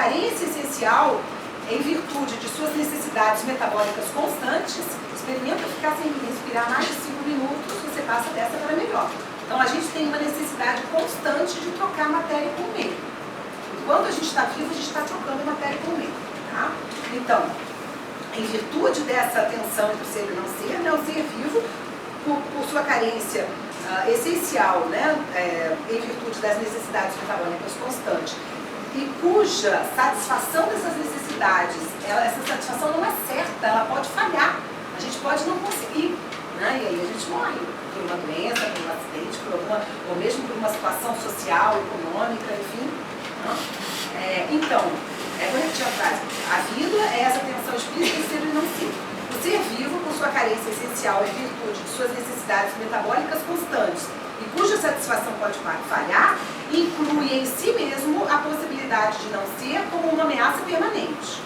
carência essencial, em virtude de suas necessidades metabólicas constantes, experimenta ficar sem respirar mais de 5 minutos, você passa dessa para melhor. Então a gente tem uma necessidade constante de trocar matéria com o meio. Enquanto a gente está vivo, a gente está trocando matéria com o meio. Tá? Então, em virtude dessa tensão entre o ser e não ser, né, o ser vivo, por sua carência essencial, né, em virtude das necessidades metabólicas constantes, e cuja satisfação dessas necessidades, essa satisfação não é certa, ela pode falhar, a gente pode não conseguir, né, e aí a gente morre por uma doença, por um acidente, ou mesmo por uma situação social, econômica, enfim. Né? Então, vou repetir a frase, a vida é essa tensão explícita de ser e não ser. O ser vivo, com sua carência essencial em virtude de suas necessidades metabólicas constantes e cuja satisfação pode falhar, inclui em si mesmo a possibilidade de não ser como uma ameaça permanente.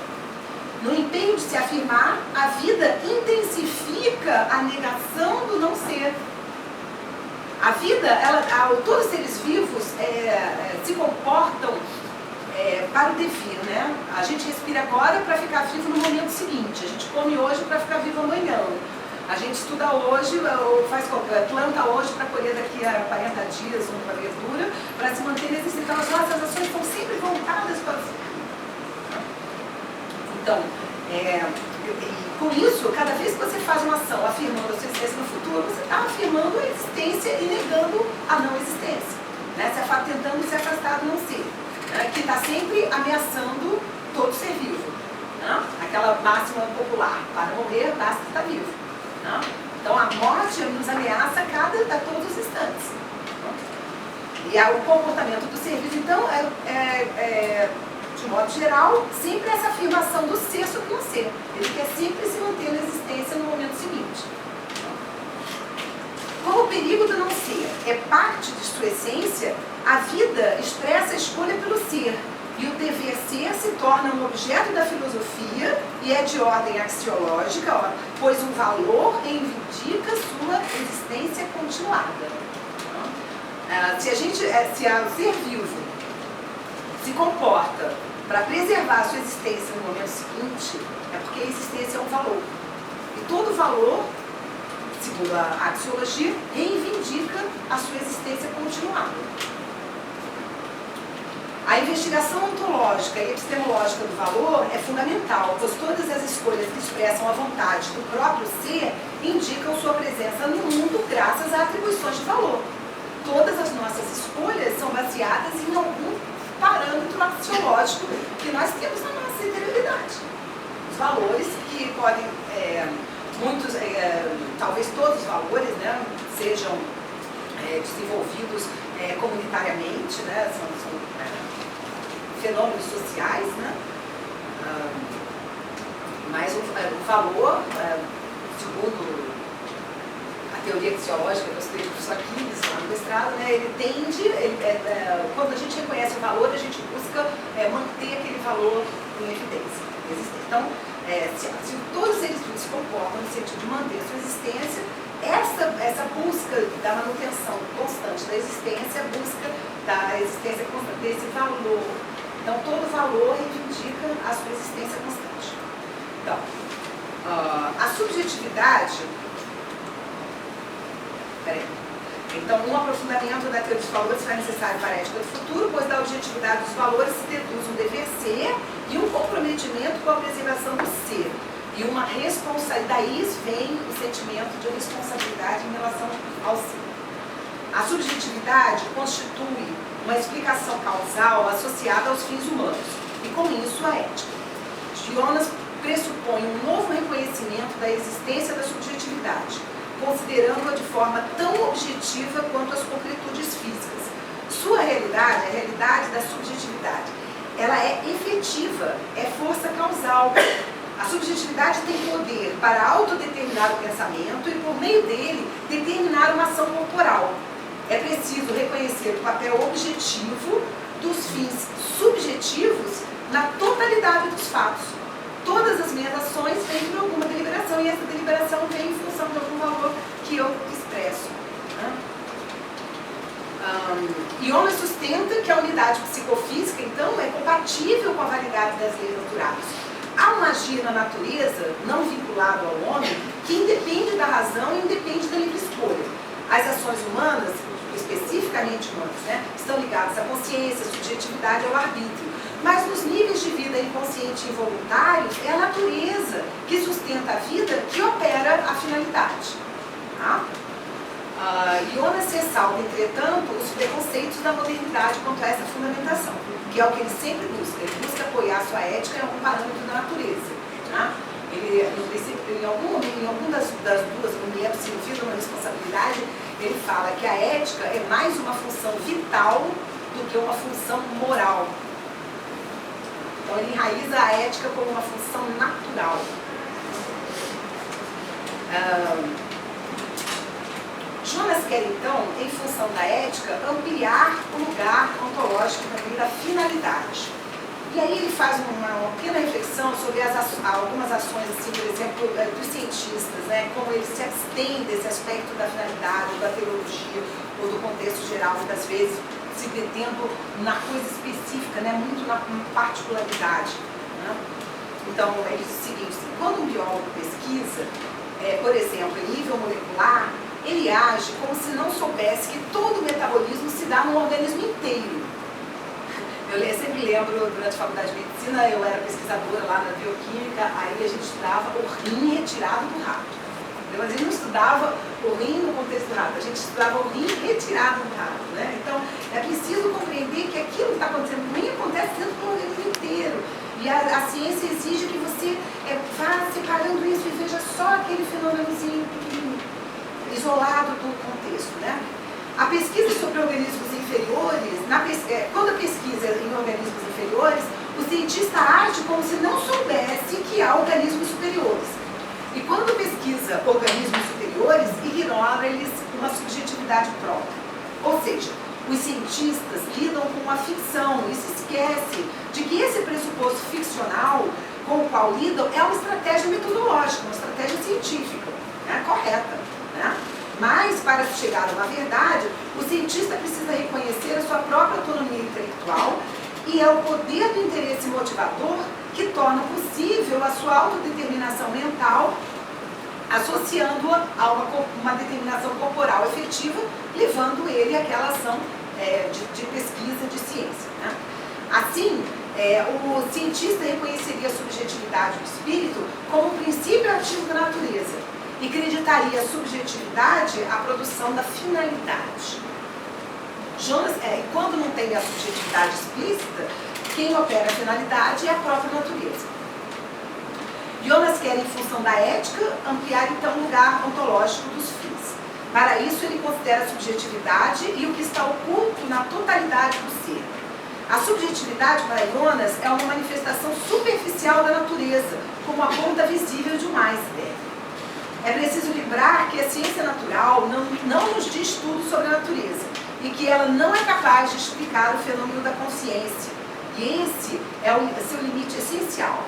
No empenho de se afirmar, a vida intensifica a negação do não ser. A vida, todos os seres vivos se comportam para o devir, né? A gente respira agora para ficar vivo no momento seguinte, a gente come hoje para ficar vivo amanhã, a gente estuda hoje, ou planta hoje para colher daqui a 40 dias uma verdura, para se manter existindo. Então as nossas ações estão sempre voltadas para o futuro. Então, com isso, cada vez que você faz uma ação afirmando a sua existência no futuro, você está afirmando a existência e negando a não existência, né? Tentando se afastar do não ser, né? Que está sempre ameaçando todo ser vivo, né? Aquela máxima popular, para morrer basta estar vivo, né? Então a morte nos ameaça a todos os instantes, né? E o comportamento do ser vivo, então, de modo geral, sempre essa afirmação do ser sobre o não ser. Ele quer sempre se manter na existência no momento seguinte. Como o perigo do não ser é parte de sua essência, a vida expressa a escolha pelo ser, e o dever ser se torna um objeto da filosofia e é de ordem axiológica, pois o valor reivindica sua existência continuada. Se o ser vivo se comporta para preservar a sua existência no momento seguinte, é porque a existência é um valor. E todo valor, segundo a axiologia, reivindica a sua existência continuada. A investigação ontológica e epistemológica do valor é fundamental, pois todas as escolhas que expressam a vontade do próprio ser indicam sua presença no mundo graças a atribuições de valor. Todas as nossas escolhas são baseadas em algum parâmetro axiológico que nós temos na nossa interioridade. Os valores que podem, talvez todos os valores, né, sejam desenvolvidos comunitariamente, né, são fenômenos sociais, né, mas o valor, segundo a teoria axiológica que eu estudei isso aqui, no mestrado, né, ele tende, quando a gente reconhece o valor, a gente busca manter aquele valor em evidência. Então, se todos eles se comportam no sentido de manter a sua existência, essa busca da manutenção constante da existência, busca da existência constante desse valor. Então, todo valor reivindica a sua existência constante. Então, a subjetividade... Então, um aprofundamento da teoria dos valores será necessário para a ética do futuro, pois da objetividade dos valores se deduz um dever ser e um comprometimento com a preservação do ser. E uma responsabilidade, daí vem o sentimento de responsabilidade em relação ao ser. A subjetividade constitui uma explicação causal associada aos fins humanos, e com isso a ética. Jonas pressupõe um novo reconhecimento da existência da subjetividade, considerando-a de forma tão objetiva quanto as concretudes físicas. Sua realidade, a realidade da subjetividade, ela é efetiva, é força causal. A subjetividade tem poder para autodeterminar o pensamento e, por meio dele, determinar uma ação corporal. É preciso reconhecer o papel objetivo dos fins subjetivos na totalidade dos fatos. Todas as minhas ações vêm de alguma deliberação, e essa deliberação vem em função de algum valor que eu expresso. Jonas sustenta que a unidade psicofísica, então, é compatível com a validade das leis naturais. Há um agir na natureza, não vinculado ao homem, que independe da razão e independe da livre escolha. As ações humanas, especificamente humanas, né, estão ligadas à consciência, à subjetividade e ao arbítrio. Mas nos níveis de vida inconsciente e involuntário, é a natureza que sustenta a vida que opera a finalidade. Tá? Jonas ressalta, entretanto, os preconceitos da modernidade quanto a essa fundamentação, que é o que ele sempre busca. Ele busca apoiar sua ética em algum parâmetro da natureza. Tá? Ele, em algum momento, em alguma das duas, não me lembro se no Vida ou na Responsabilidade, ele fala que a ética é mais uma função vital do que uma função moral. Então ele enraiza a ética como uma função natural. Jonas quer, então, em função da ética, ampliar o lugar ontológico também da finalidade. E aí ele faz uma pequena reflexão sobre algumas ações, assim, por exemplo, dos cientistas, né, como eles se abstêm desse aspecto da finalidade, ou da teologia, ou do contexto geral, muitas vezes se detendo na coisa específica, né, muito na particularidade. Né? Então, ele diz o seguinte: quando um biólogo pesquisa, por exemplo, em nível molecular, ele age como se não soubesse que todo o metabolismo se dá no organismo inteiro. Eu sempre lembro, durante a faculdade de medicina, eu era pesquisadora lá na bioquímica, aí a gente estudava o rim retirado do rato. Mas a gente não estudava o rim no contexto do rato, a gente estudava o rim retirado do rato. Né? Então, é preciso compreender que aquilo que está acontecendo no rim acontece dentro do organismo inteiro. E a ciência exige que você vá separando isso e veja só aquele fenômenozinho isolado do contexto. Né? A pesquisa sobre organismos inferiores, quando a pesquisa em organismos inferiores, o cientista age como se não soubesse que há organismos superiores. E quando pesquisa organismos superiores, ignora-lhes uma subjetividade própria. Ou seja, os cientistas lidam com uma ficção e se esquecem de que esse pressuposto ficcional com o qual lidam é uma estratégia metodológica, uma estratégia científica, né, correta. Né? Mas, para chegar a uma verdade, o cientista precisa reconhecer a sua própria autonomia intelectual e é o poder do interesse motivador que torna possível a sua autodeterminação mental, associando-a a uma determinação corporal efetiva, levando ele àquela ação de pesquisa, de ciência. Né? Assim, o cientista reconheceria a subjetividade do espírito como um princípio ativo da natureza e acreditaria a subjetividade à produção da finalidade. Jonas, quando não tem a subjetividade explícita, quem opera a finalidade é a própria natureza. Jonas quer, em função da ética, ampliar então o lugar ontológico dos fins. Para isso, ele considera a subjetividade e o que está oculto na totalidade do ser. A subjetividade para Jonas é uma manifestação superficial da natureza, como a ponta visível de um iceberg. É preciso lembrar que a ciência natural não nos diz tudo sobre a natureza e que ela não é capaz de explicar o fenômeno da consciência. E esse é o seu limite essencial.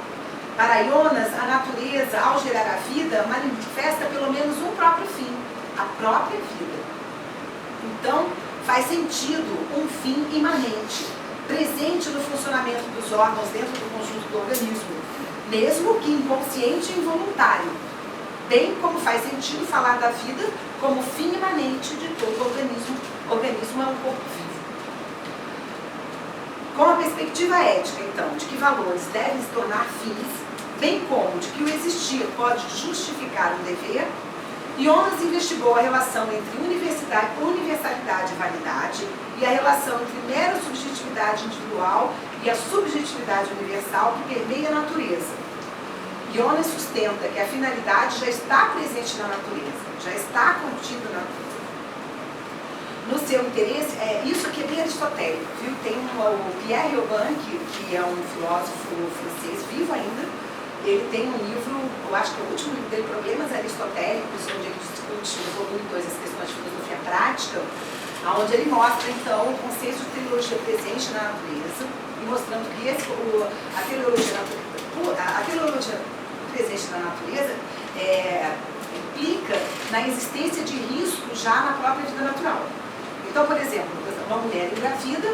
Para Jonas, a natureza, ao gerar a vida, manifesta pelo menos um próprio fim, a própria vida. Então, faz sentido um fim imanente, presente no funcionamento dos órgãos dentro do conjunto do organismo, mesmo que inconsciente e involuntário. Bem como faz sentido falar da vida como fim imanente de todo organismo. O organismo é um corpo vivo. Com a perspectiva ética, então, de que valores devem se tornar fins, bem como de que o existir pode justificar um dever, Jonas investigou a relação entre universalidade e validade e a relação entre mera subjetividade individual e a subjetividade universal que permeia a natureza. Jonas sustenta que a finalidade já está presente na natureza, já está contida na natureza. No seu interesse, isso aqui é bem aristotélico, viu? Tem o Pierre Robin, que é um filósofo francês vivo ainda, ele tem um livro, eu acho que é o último livro dele, Problemas Aristotélicos, onde ele discute no volume 2 as questões de filosofia prática, onde ele mostra, então, o conceito de teleologia presente na natureza, e mostrando que a teleologia presente na natureza implica na existência de risco já na própria vida natural. Então, por exemplo, uma mulher engravida,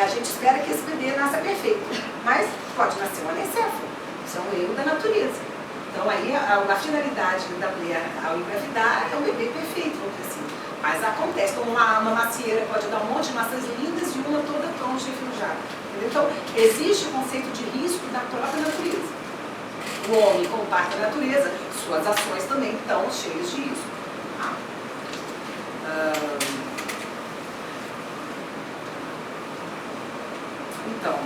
a gente espera que esse bebê nasça perfeito, mas pode nascer um anencefalo, isso é um erro da natureza. Então aí a finalidade da mulher ao engravidar é um bebê perfeito, vamos dizer assim. Mas acontece, como uma macieira pode dar um monte de maçãs lindas e uma toda troncha e enferrujada. Então, existe o conceito de risco da própria natureza. O homem, como parte da natureza, suas ações também estão cheias de risco. Então,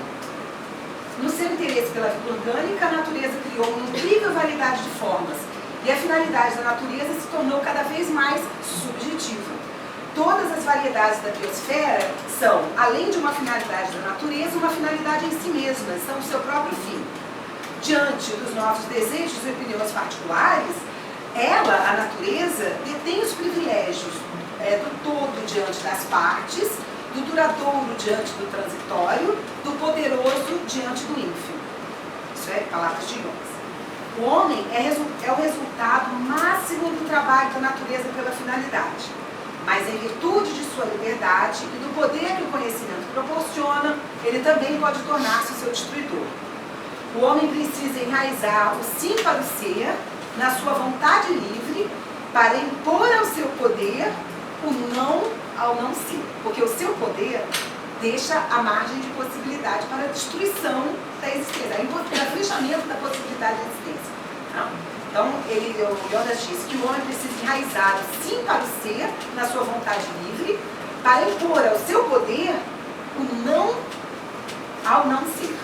no seu interesse pela vida orgânica, a natureza criou uma incrível variedade de formas e a finalidade da natureza se tornou cada vez mais subjetiva. Todas as variedades da biosfera são, além de uma finalidade da natureza, uma finalidade em si mesmas, são o seu próprio fim. Diante dos nossos desejos e opiniões particulares, ela, a natureza, detém os privilégios do todo diante das partes, do duradouro diante do transitório, do poderoso diante do ínfimo. Isso é palavras de Jones. O homem é o resultado máximo do trabalho da natureza pela finalidade, mas em virtude de sua liberdade e do poder que o conhecimento proporciona, ele também pode tornar-se o seu destruidor. O homem precisa enraizar o sim para o ser na sua vontade livre para impor ao seu poder o não ao não ser, porque o seu poder deixa a margem de possibilidade para a destruição da existência, o fechamento da possibilidade de existência. Então, o Jonas disse que o homem precisa enraizar o sim para o ser na sua vontade livre para impor ao seu poder o não ao não ser.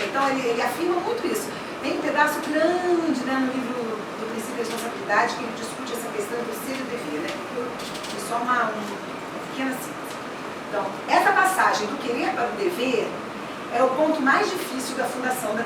Então, ele afirma muito isso. Tem um pedaço grande, né, no livro do Princípio da Responsabilidade, que ele discute essa questão do ser e do dever, né? É só uma pequena síntese. Então, essa passagem do querer para o dever é o ponto mais difícil da fundação da